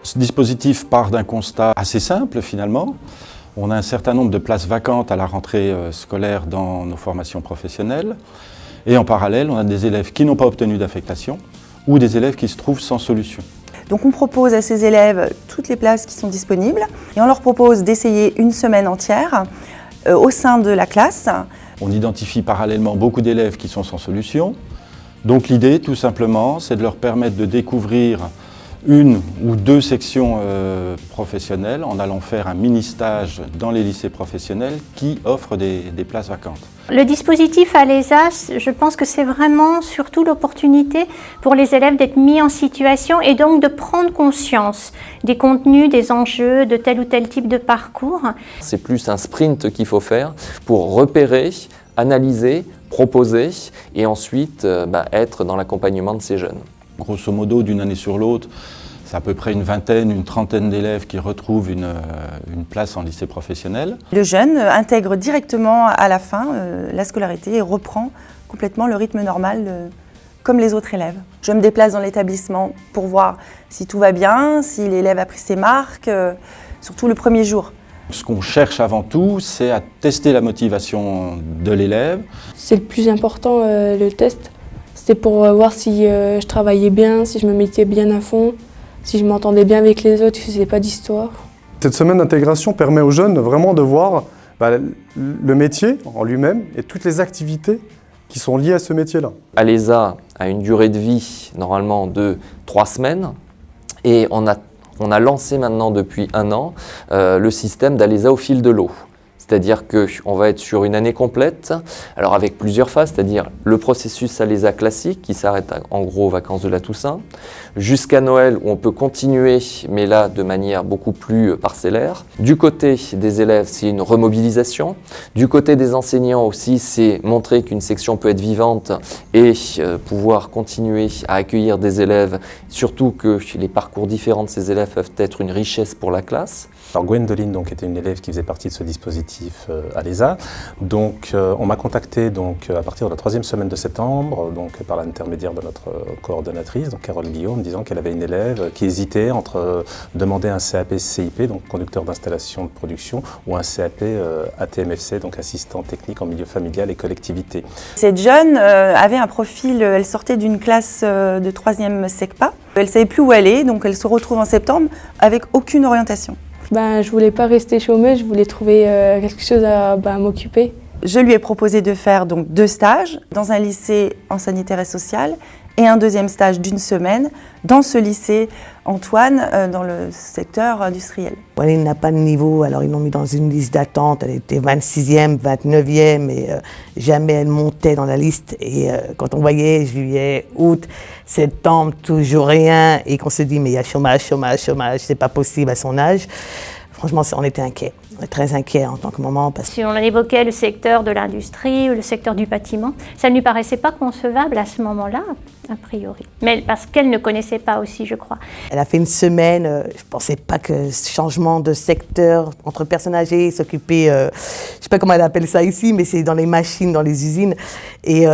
Ce dispositif part d'un constat assez simple finalement. On a un certain nombre de places vacantes à la rentrée scolaire dans nos formations professionnelles. Et en parallèle, on a des élèves qui n'ont pas obtenu d'affectation ou des élèves qui se trouvent sans solution. Donc on propose à ces élèves toutes les places qui sont disponibles et on leur propose d'essayer une semaine entière au sein de la classe. On identifie parallèlement beaucoup d'élèves qui sont sans solution. Donc l'idée, tout simplement, c'est de leur permettre de découvrir une ou deux sections professionnelles en allant faire un mini-stage dans les lycées professionnels qui offrent des places vacantes. Le dispositif ALESA, je pense que c'est vraiment surtout l'opportunité pour les élèves d'être mis en situation et donc de prendre conscience des contenus, des enjeux de tel ou tel type de parcours. C'est plus un sprint qu'il faut faire pour repérer, analyser, proposer et ensuite être dans l'accompagnement de ces jeunes. Grosso modo, d'une année sur l'autre, c'est à peu près une vingtaine, une trentaine d'élèves qui retrouvent une place en lycée professionnel. Le jeune intègre directement à la fin la scolarité et reprend complètement le rythme normal comme les autres élèves. Je me déplace dans l'établissement pour voir si tout va bien, si l'élève a pris ses marques, surtout le premier jour. Ce qu'on cherche avant tout, c'est à tester la motivation de l'élève. C'est le plus important, le test. C'était pour voir si je travaillais bien, si je me mettais bien à fond, si je m'entendais bien avec les autres, que ce n'était pas d'histoire. Cette semaine d'intégration permet aux jeunes vraiment de voir le métier en lui-même et toutes les activités qui sont liées à ce métier-là. ALESA a une durée de vie normalement de 3 semaines et on a lancé maintenant depuis 1 an le système d'ALESA au fil de l'eau. C'est-à-dire qu'on va être sur une année complète, alors avec plusieurs phases, c'est-à-dire le processus ALESA classique qui s'arrête en gros aux vacances de la Toussaint, jusqu'à Noël où on peut continuer, mais là de manière beaucoup plus parcellaire. Du côté des élèves, c'est une remobilisation. Du côté des enseignants aussi, c'est montrer qu'une section peut être vivante et pouvoir continuer à accueillir des élèves, surtout que les parcours différents de ces élèves peuvent être une richesse pour la classe. Alors Gwendoline était une élève qui faisait partie de ce dispositif ALESA. Donc on m'a contacté à partir de la 3e semaine de septembre, par l'intermédiaire de notre coordonnatrice, Carole Guillaume, disant qu'elle avait une élève qui hésitait entre demander un CAP-CIP, donc conducteur d'installation de production, ou un CAP ATMFC, donc assistant technique en milieu familial et collectivité. Cette jeune avait un profil, elle sortait d'une classe de 3e SECPA. Elle ne savait plus où aller, donc elle se retrouve en septembre avec aucune orientation. Je ne voulais pas rester chômeuse, je voulais trouver quelque chose à m'occuper. Je lui ai proposé de faire donc 2 stages dans un lycée en sanitaire et social et un 2e stage d'1 semaine dans ce lycée Antoine dans le secteur industriel. Elle n'a pas de niveau, alors ils l'ont mis dans une liste d'attente, elle était 26e, 29e et jamais elle montait dans la liste. Et quand on voyait juillet, août, septembre, toujours rien et qu'on se dit mais il y a chômage, c'est pas possible à son âge. Franchement, on était inquiets, très inquiets en tant que maman. Si on évoquait le secteur de l'industrie ou le secteur du bâtiment, ça ne lui paraissait pas concevable à ce moment-là, a priori. Mais parce qu'elle ne connaissait pas aussi, je crois. Elle a fait 1 semaine, je ne pensais pas que ce changement de secteur entre personnes âgées, s'occuper, je ne sais pas comment elle appelle ça ici, mais c'est dans les machines, dans les usines. Et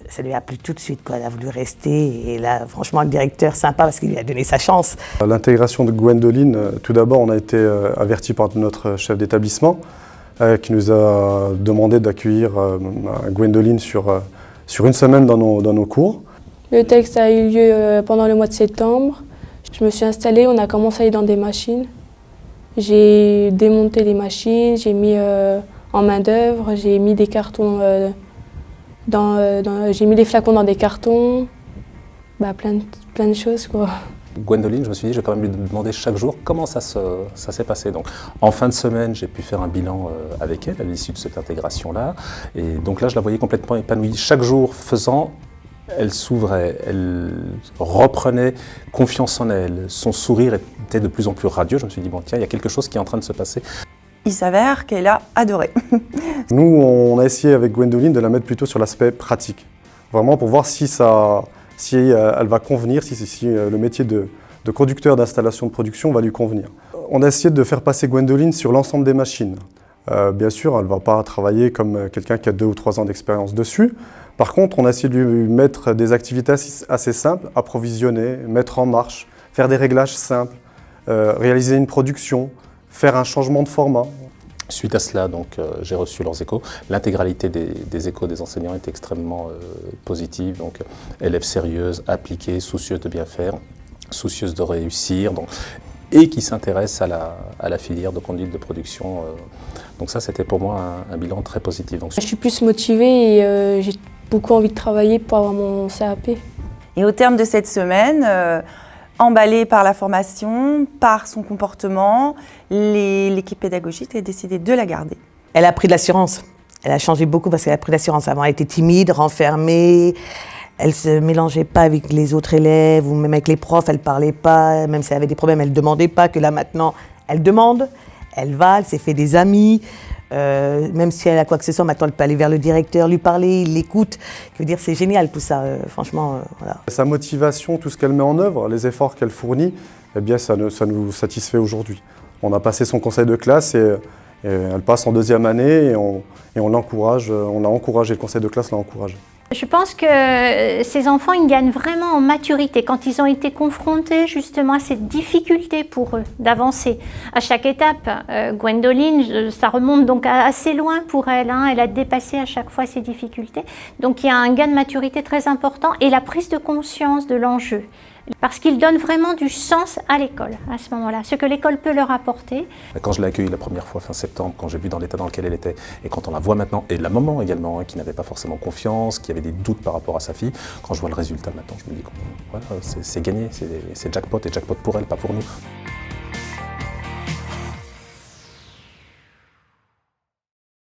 ça lui a plu tout de suite, elle a voulu rester. Et là, franchement, le directeur, sympa parce qu'il lui a donné sa chance. L'intégration de Gwendoline, tout d'abord, on a été avertis par notre chef d'établissement qui nous a demandé d'accueillir Gwendoline sur 1 semaine dans nos cours. Le texte a eu lieu pendant le mois de septembre. Je me suis installée, on a commencé à aller dans des machines. J'ai démonté les machines, j'ai mis en main d'œuvre, j'ai mis des cartons j'ai mis les flacons dans des cartons, plein de choses quoi. Gwendoline, je me suis dit, je vais quand même lui demander chaque jour comment ça s'est passé. Donc, en fin de semaine, j'ai pu faire un bilan avec elle à l'issue de cette intégration-là. Et donc là, je la voyais complètement épanouie. Chaque jour faisant, elle s'ouvrait, elle reprenait confiance en elle. Son sourire était de plus en plus radieux. Je me suis dit, bon tiens, il y a quelque chose qui est en train de se passer. Il s'avère qu'elle a adoré. Nous, on a essayé avec Gwendoline de la mettre plutôt sur l'aspect pratique. Vraiment pour voir si elle va convenir, si le métier de conducteur d'installation de production va lui convenir. On a essayé de faire passer Gwendoline sur l'ensemble des machines. Bien sûr, elle ne va pas travailler comme quelqu'un qui a 2 ou 3 ans d'expérience dessus. Par contre, on a essayé de lui mettre des activités assez simples, approvisionner, mettre en marche, faire des réglages simples, réaliser une production, faire un changement de format. Suite à cela, donc, j'ai reçu leurs échos. L'intégralité des échos des enseignants était extrêmement positive. Donc, élèves sérieuses, appliquées, soucieuses de bien faire, soucieuses de réussir, donc, et qui s'intéressent à la filière de conduite de production. Donc ça, c'était pour moi un bilan très positif. Donc, Je suis plus motivée et j'ai beaucoup envie de travailler pour avoir mon CAP. Et au terme de cette semaine, emballée par la formation, par son comportement, l'équipe pédagogique a décidé de la garder. Elle a pris de l'assurance. Elle a changé beaucoup parce qu'elle a pris de l'assurance. Avant, elle était timide, renfermée. Elle se mélangeait pas avec les autres élèves ou même avec les profs. Elle parlait pas. Même si elle avait des problèmes, elle demandait pas. Que là, maintenant, elle demande. Elle va, elle s'est fait des amis. Même si elle a quoi que ce soit, maintenant elle peut aller vers le directeur, lui parler, il l'écoute. Je veux dire, c'est génial tout ça, franchement. Voilà. Sa motivation, tout ce qu'elle met en œuvre, les efforts qu'elle fournit, eh bien, ça nous satisfait aujourd'hui. On a passé son conseil de classe et elle passe en 2e année et on l'encourage. On a encouragé, le conseil de classe l'a encouragé. Je pense que ces enfants, ils gagnent vraiment en maturité quand ils ont été confrontés justement à cette difficulté pour eux d'avancer à chaque étape. Gwendoline, ça remonte donc assez loin pour elle, hein. Elle a dépassé à chaque fois ces difficultés. Donc il y a un gain de maturité très important et la prise de conscience de l'enjeu. Parce qu'ils donnent vraiment du sens à l'école à ce moment-là, ce que l'école peut leur apporter. Quand je l'ai accueillie la première fois fin septembre, quand j'ai vu dans l'état dans lequel elle était, et quand on la voit maintenant, et la maman également, hein, qui n'avait pas forcément confiance, qui avait des doutes par rapport à sa fille, quand je vois le résultat maintenant, je me dis, voilà, c'est gagné, c'est jackpot, et jackpot pour elle, pas pour nous.